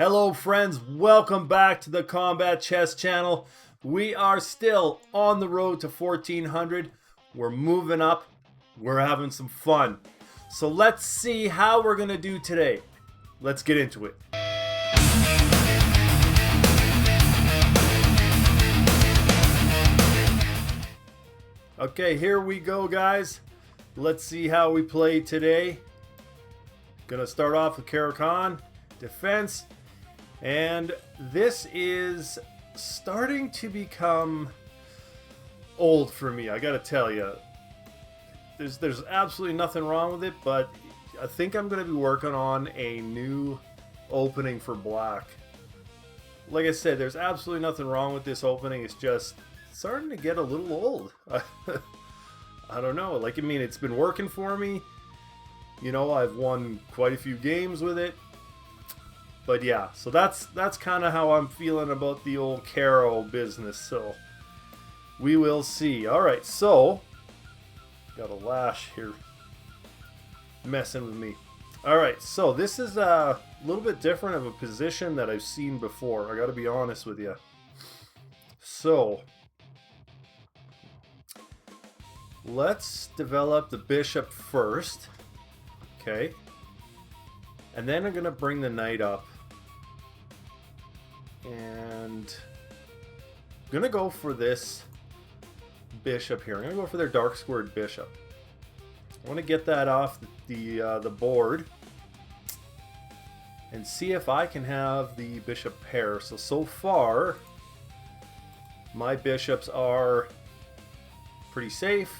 Hello friends, welcome back to the Combat Chess channel. We are still on the road to 1400. We're moving up. We're having some fun. So let's see how we're going to do today. Let's get into it. Okay, here we go guys. Let's see how we play today. Gonna start off with Caro-Kann, defense. And this is starting to become old for me, I gotta tell you. There's absolutely nothing wrong with it, but I think I'm gonna be working on a new opening for black. Like I said, there's absolutely nothing wrong with this opening. It's just starting to get a little old. I don't know. Like, I mean, it's been working for me. You know, I've won quite a few games with it. But yeah, so that's kind of how I'm feeling about the old Caro business. So we will see. All right, so got a lash here messing with me. All right, so this is a little bit different of a position that I've seen before. I got to be honest with you. So let's develop the bishop first. Okay. And then I'm going to bring the knight up. And I'm going to go for this bishop here. I'm going to go for their dark squared bishop. I want to get that off the board and see if I can have the bishop pair. So far, my bishops are pretty safe.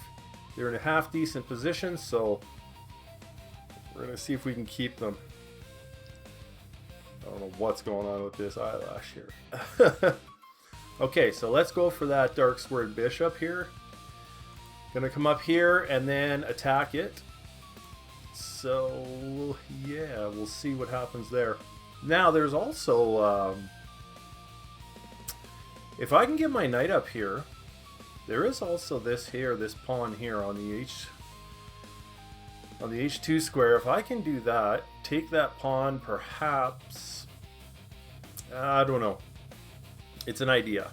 They're in a half decent position, so we're going to see if we can keep them. I don't know what's going on with this eyelash here. Okay, so let's go for that dark squared bishop here. Gonna come up here and then attack it. So yeah, we'll see what happens there. Now there's also, if I can get my knight up here, there is also this here, this pawn here on the h2 square. If I can do that, take that pawn, perhaps, I don't know. It's an idea.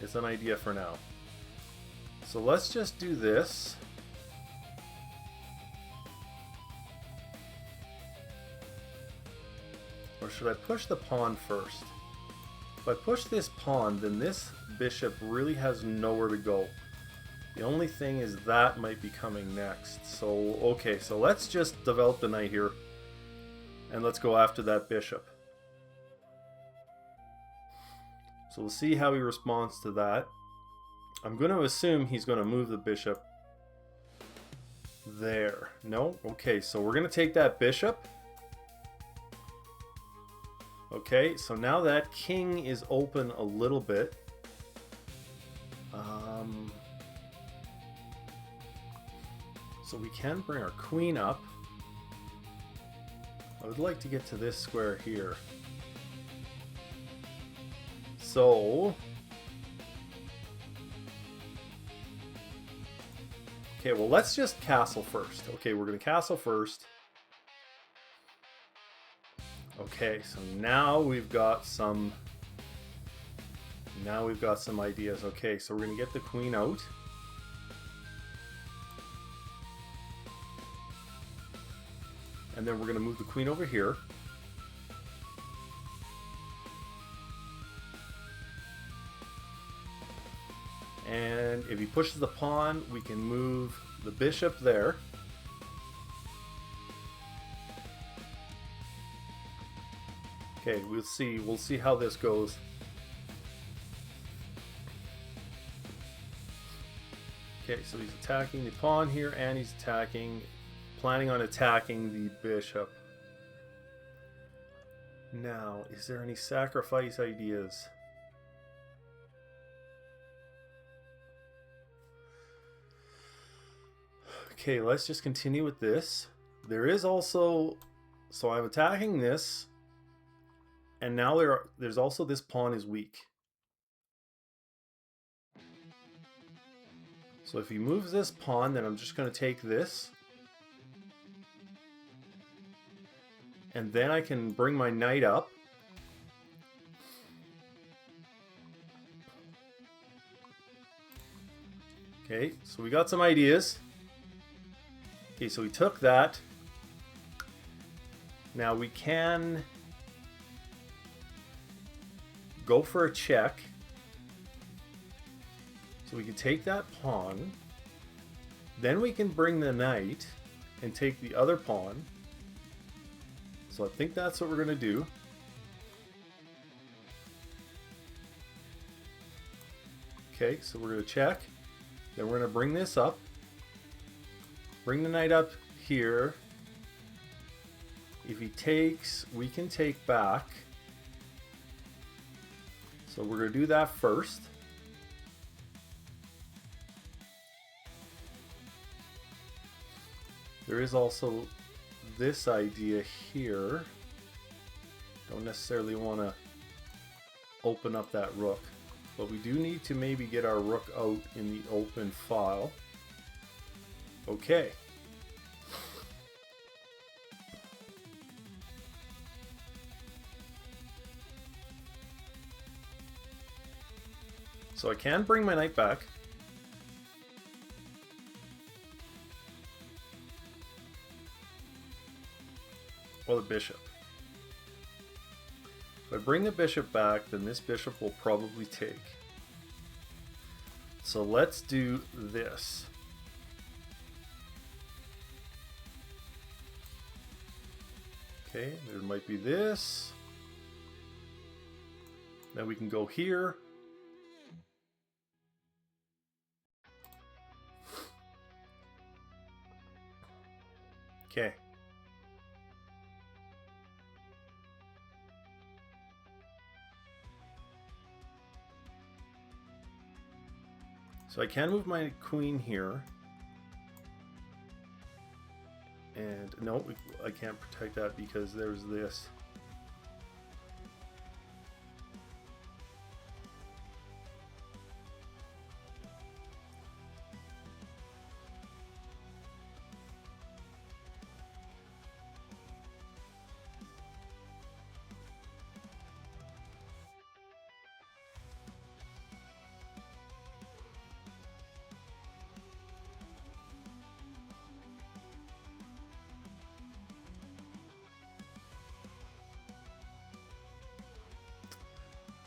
It's an idea for now. So let's just do this. Or should I push the pawn first? If I push this pawn, then this bishop really has nowhere to go. The only thing is that might be coming next. So, okay, so let's just develop the knight here. And let's go after that bishop. So we'll see how he responds to that. I'm going to assume he's going to move the bishop there. No? Okay, so we're going to take that bishop. Okay, so now that king is open a little bit. So we can bring our queen up. I would like to get to this square here. So, okay, well, let's just castle first. Okay, we're going to castle first. Okay, so now we've got some ideas. Okay, so we're going to get the queen out. And then we're going to move the queen over here. And if he pushes the pawn, we can move the bishop there. Okay, we'll see how this goes. Okay, so he's attacking the pawn here, and he's planning on attacking the bishop. Now, is there any sacrifice ideas? Okay, let's just continue with this. There is also, so I'm attacking this, and now there's also this pawn is weak. So if he moves this pawn, then I'm just going to take this. And then I can bring my knight up. Okay, so we got some ideas. Okay, so we took that. Now we can go for a check. So we can take that pawn. Then we can bring the knight and take the other pawn. So I think that's what we're going to do. Okay, so we're going to check. Then we're going to bring this up. Bring the knight up here. If he takes, we can take back. So we're going to do that first. There is also this idea here. Don't necessarily want to open up that rook, but we do need to maybe get our rook out in the open file. Okay. So I can bring my knight back. Or the bishop. If I bring the bishop back, then this bishop will probably take. So let's do this. Okay, there might be this. Then we can go here. Okay. So I can move my queen here. And no, I can't protect that because there's this.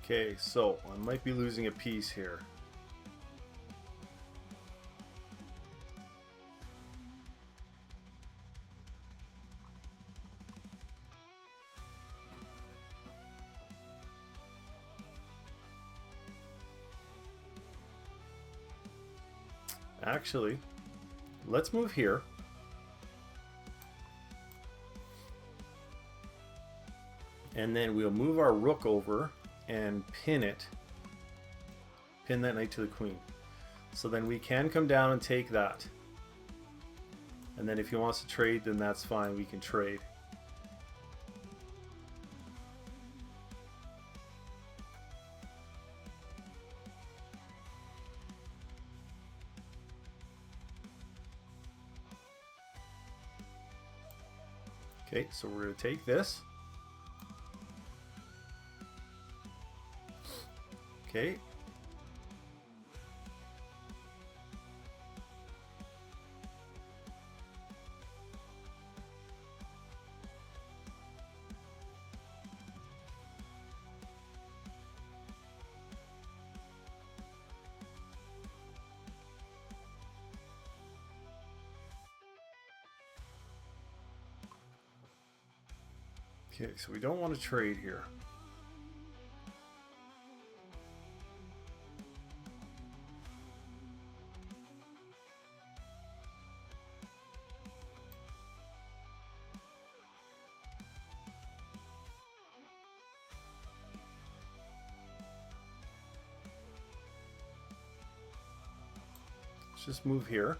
Okay, so I might be losing a piece here. Actually, let's move here. And then we'll move our rook over and pin it. Pin that knight to the queen. So then we can come down and take that. And then if he wants to trade, then that's fine, we can trade. Okay, so we're going to take this. Okay. Okay, so we don't want to trade here. Let's just move here.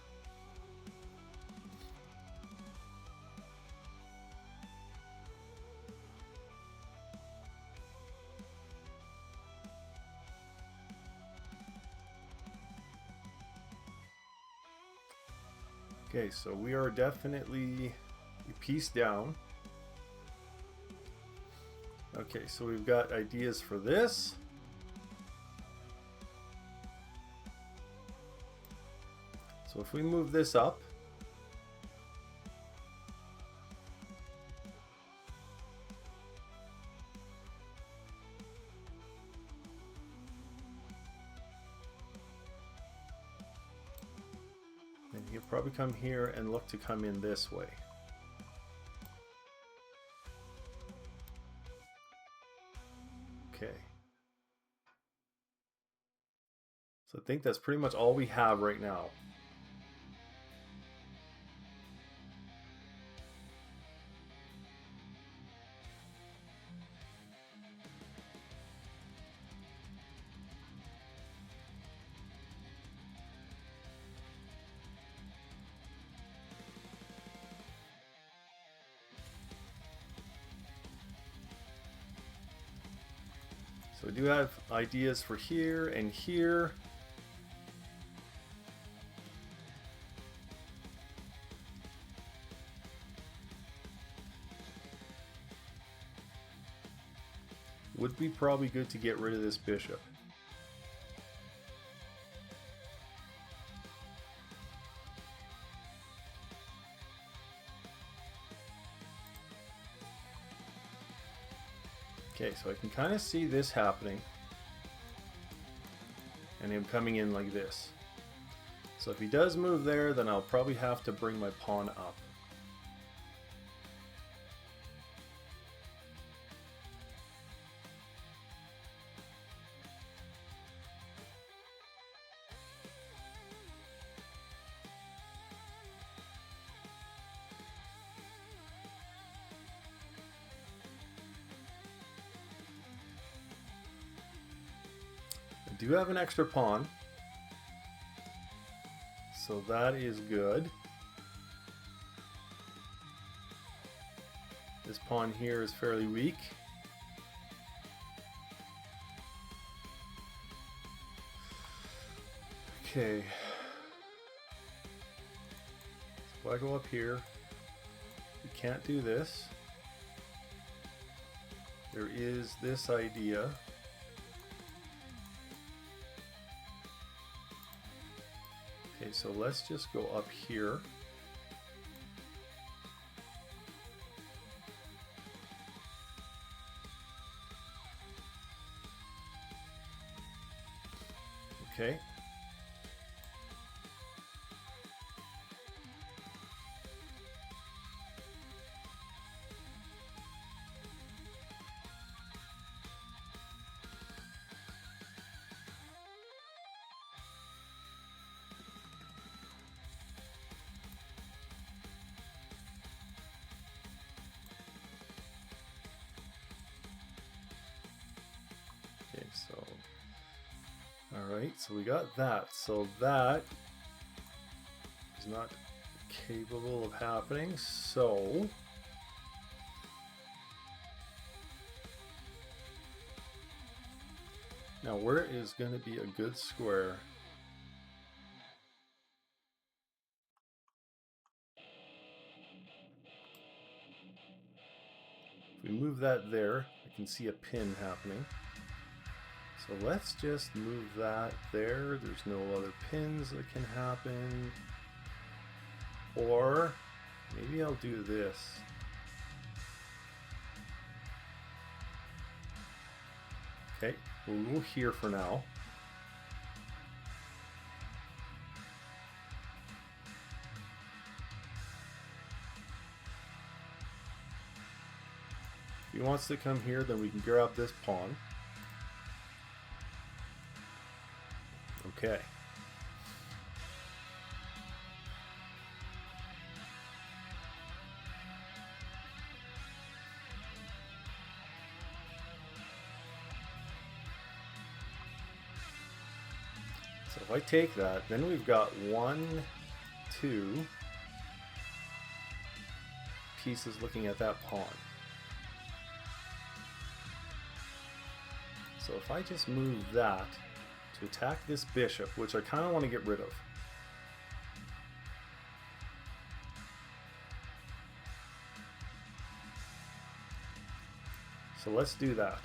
Okay, so we are definitely a piece down. Okay, so we've got ideas for this. So if we move this up, then he'll probably come here and look to come in this way. Okay. So I think that's pretty much all we have right now. So we do have ideas for here and here. Would be probably good to get rid of this bishop. Okay, so I can kind of see this happening and him coming in like this. So if he does move there, then I'll probably have to bring my pawn up. I do have an extra pawn, so that is good. This pawn here is fairly weak. Okay. So if I go up here, we can't do this. There is this idea. Okay, so let's just go up here. Okay. Okay, so all right, so we got that. So that is not capable of happening. So now where is going to be a good square? If we move that there, I can see a pin happening. So let's just move that there. There's no other pins that can happen. Or maybe I'll do this. Okay, we'll go here for now. If he wants to come here, then we can grab this pawn. Okay. So if I take that, then we've got 1, 2 pieces looking at that pawn. So if I just move that to attack this bishop, which I kind of want to get rid of. So let's do that.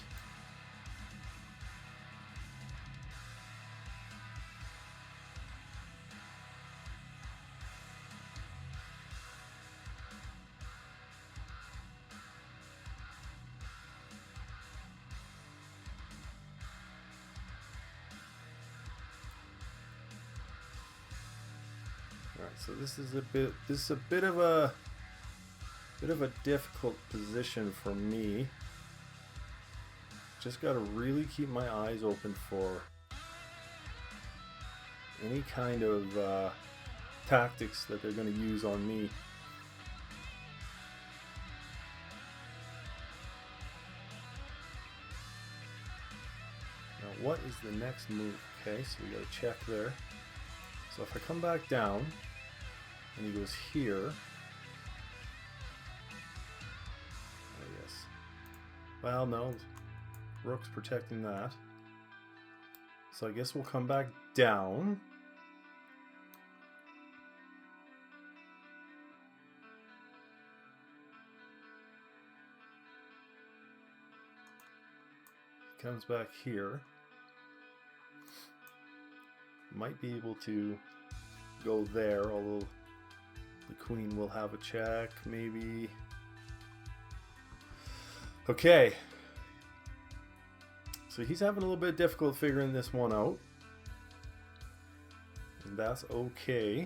Alright, so this is a bit of a difficult position for me. Just got to really keep my eyes open for any kind of tactics that they're going to use on me. Now, what is the next move? Okay, so we got to check there. So if I come back down and he goes here, I guess. Well, no. Rook's protecting that. So I guess we'll come back down. He comes back here. Might be able to go there, although the queen will have a check, maybe. Okay. So he's having a little bit difficult figuring this one out. And that's okay.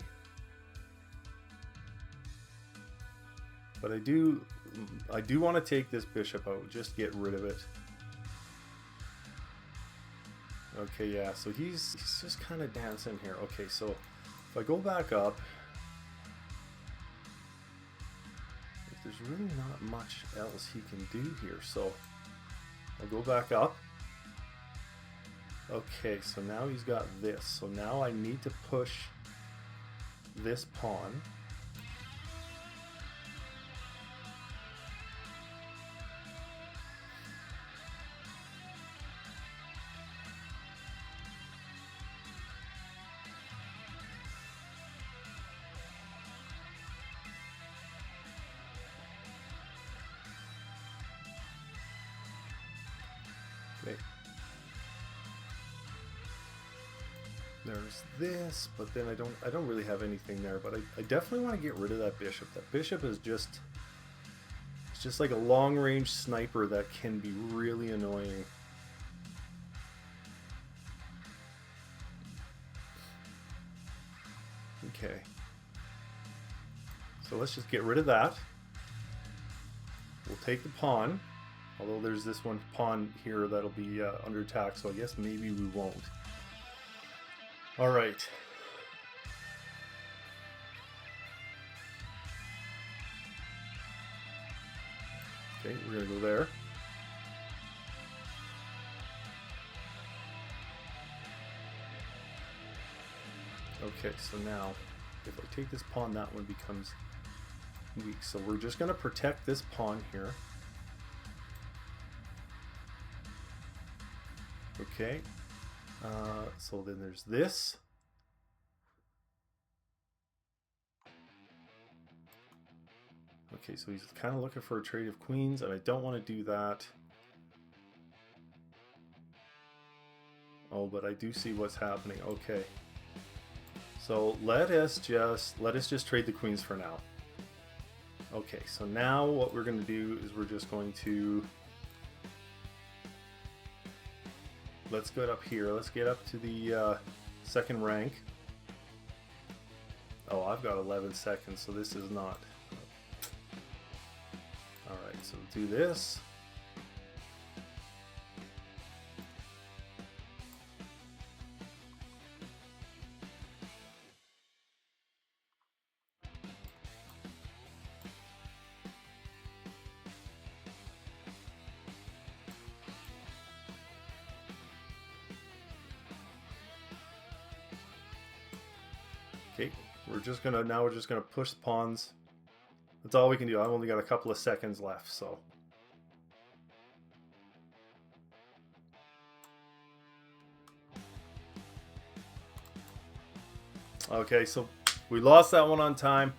But I do want to take this bishop out, just get rid of it. Okay, yeah, so he's just kind of dancing here. Okay, so if I go back up, there's really not much else he can do here. So I'll go back up. Okay, so now he's got this. So now I need to push this pawn. Okay. There's this, but then I don't really have anything there, but I definitely want to get rid of that bishop. That bishop is just, it's just like a long-range sniper that can be really annoying. Okay. So let's just get rid of that. We'll take the pawn, although there's this one pawn here that'll be under attack, so I guess maybe we won't. All right. Okay, we're gonna go there. Okay, so now if I take this pawn, that one becomes weak. So we're just gonna protect this pawn here. Okay. So then there's this. Okay, so he's kind of looking for a trade of queens, and I don't want to do that. Oh, but I do see what's happening. Okay. So let us just trade the queens for now. Okay, so now what we're going to do is we're just going to, let's get up here. Let's get up to the second rank. Oh, I've got 11 seconds, so this is not. All right, so do this. Okay, we're just gonna push the pawns. That's all we can do. I've only got a couple of seconds left, so. Okay, so we lost that one on time.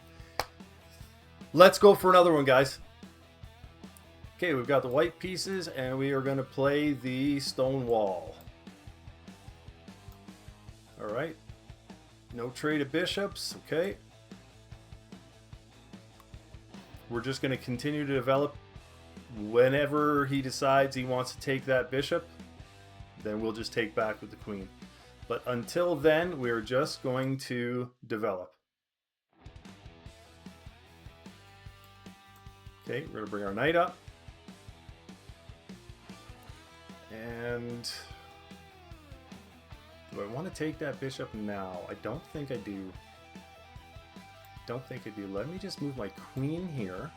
Let's go for another one, guys. Okay, we've got the white pieces and we are going to play the stone wall. Alright. No trade of bishops, okay. We're just going to continue to develop. Whenever he decides he wants to take that bishop, then we'll just take back with the queen. But until then, we're just going to develop. Okay, we're going to bring our knight up. And do I want to take that bishop now? I don't think I do. Don't think I do. Let me just move my queen here.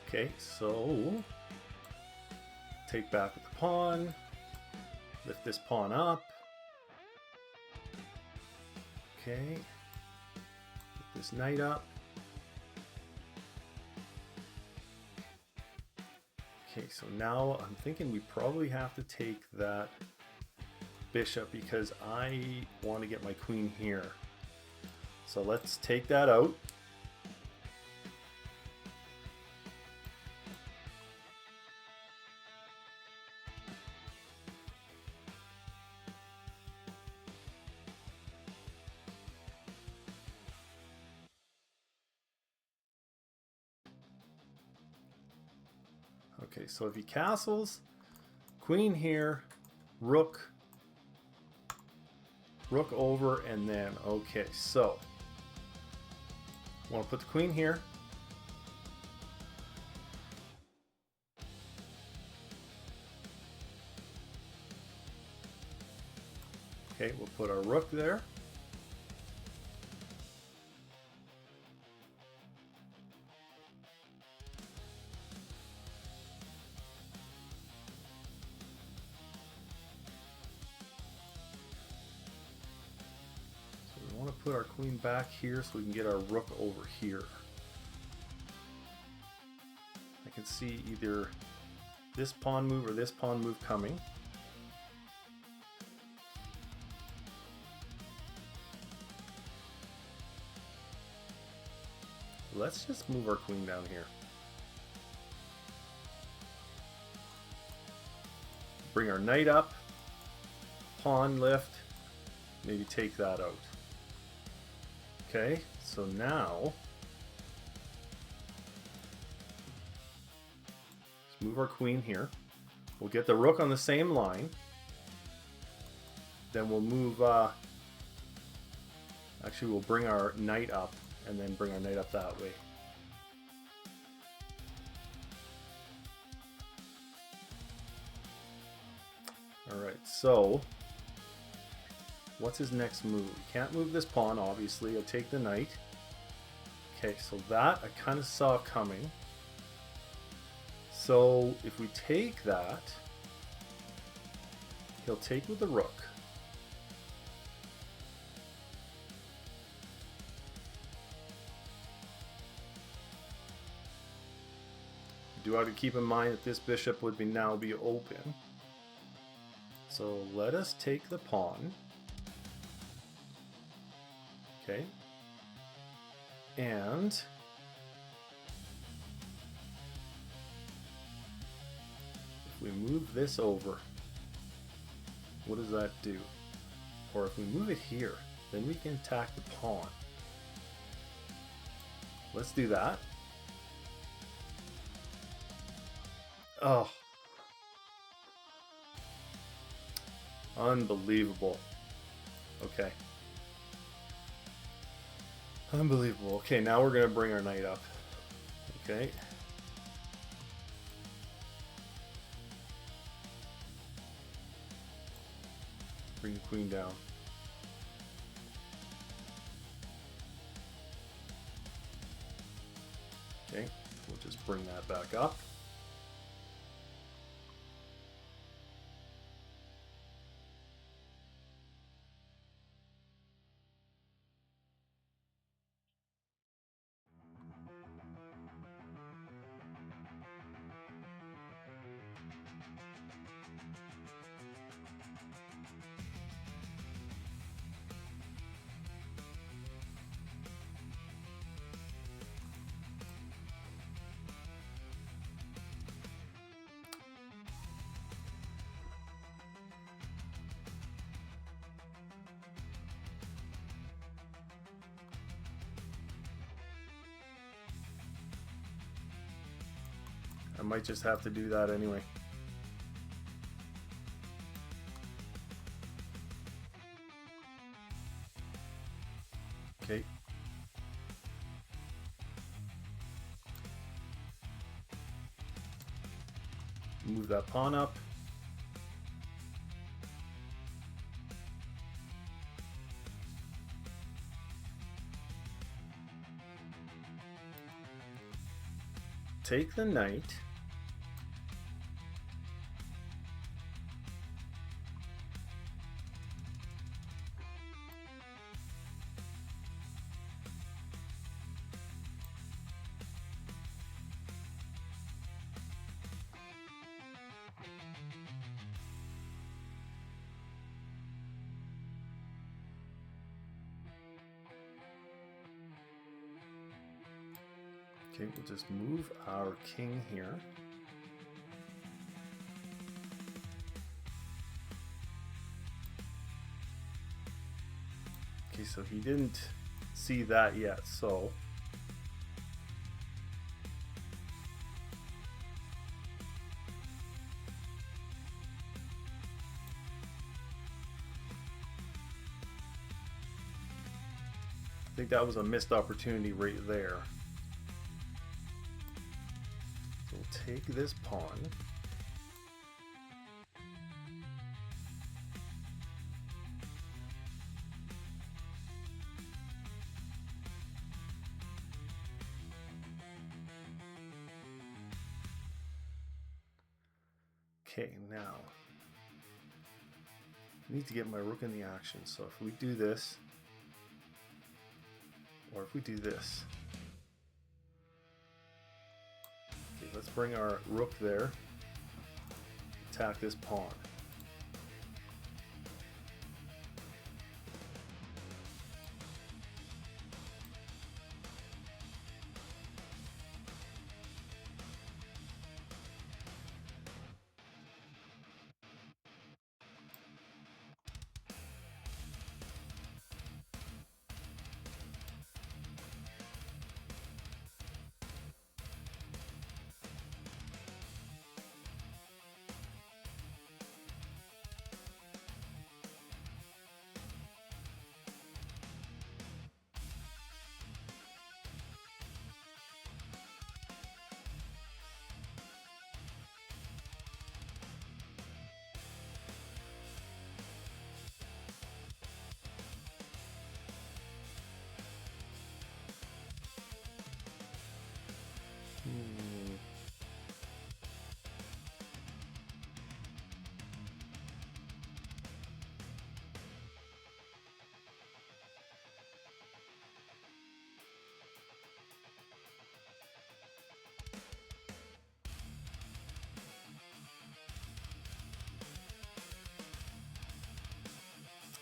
Okay, so take back with the pawn, lift this pawn up. Okay, lift this knight up. Okay, so now I'm thinking we probably have to take that bishop because I want to get my queen here. So let's take that out. Okay, so if he castles, queen here, rook over, and then, okay, so I want to put the queen here. Okay, we'll put our rook there. We want to put our queen back here so we can get our rook over here. I can see either this pawn move or this pawn move coming. Let's just move our queen down here. Bring our knight up, pawn lift, maybe take that out. Okay, so now let's move our queen here. We'll get the rook on the same line. Then we'll move, actually we'll bring our knight up and then bring our knight up that way. Alright, so what's his next move? He can't move this pawn, obviously. I'll take the knight. Okay, so that I kind of saw coming. So if we take that, he'll take with the rook. Do have to keep in mind that this bishop would now be open. So let us take the pawn. Okay. And if we move this over, what does that do? Or if we move it here, then we can attack the pawn. Let's do that. Oh. Unbelievable. Okay. Unbelievable. Okay, now we're going to bring our knight up. Okay. Bring the queen down. Okay, we'll just bring that back up. I might just have to do that anyway. Okay. Move that pawn up. Take the knight. Okay, we'll just move our king here. Okay, so he didn't see that yet, so I think that was a missed opportunity right there. So we'll take this pawn. Okay, now I need to get my rook in the action. So if we do this, or if we do this, okay, let's bring our rook there, attack this pawn.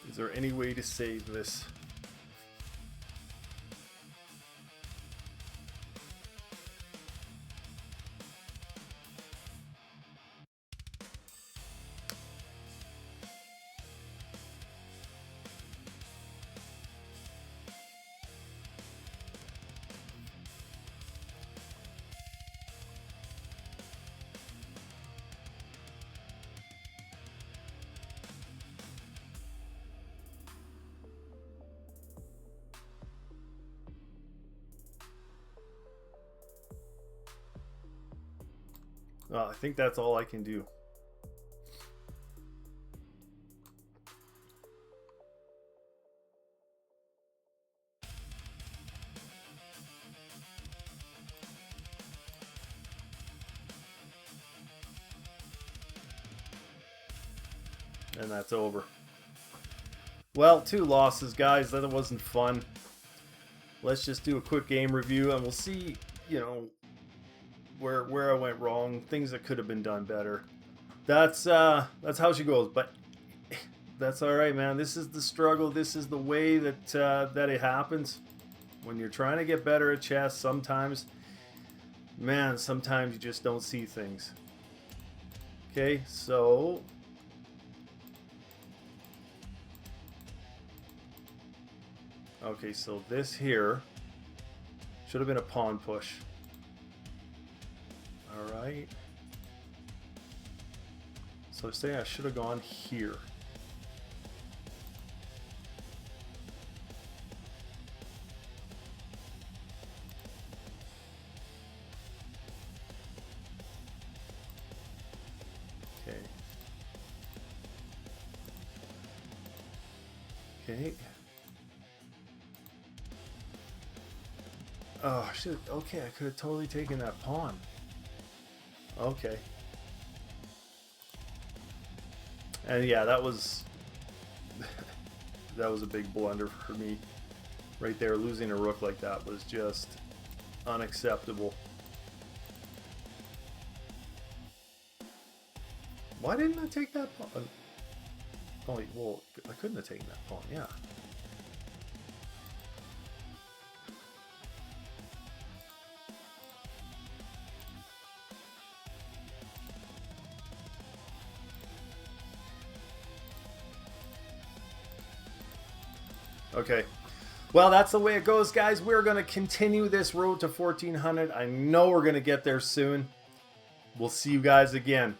Is there any way to save this? I think that's all I can do. And that's over. Well, 2 losses, guys. That wasn't fun. Let's just do a quick game review and we'll see, you know, where I went wrong, things that could have been done better. that's how she goes. But that's all right, man. This is the struggle. This is the way that that it happens when you're trying to get better at chess. Sometimes, man, sometimes you just don't see things. Okay, so okay, so this here should have been a pawn push. All right. So say I should have gone here. Okay. Okay. Oh, shit. Okay, I could have totally taken that pawn. Okay. And yeah, that was that was a big blunder for me right there. Losing a rook like that was just unacceptable. Why didn't I take that pawn? Oh, well, I couldn't have taken that pawn, yeah. Okay, well, that's the way it goes, guys. We're going to continue this road to 1400. I know we're going to get there soon. We'll see you guys again.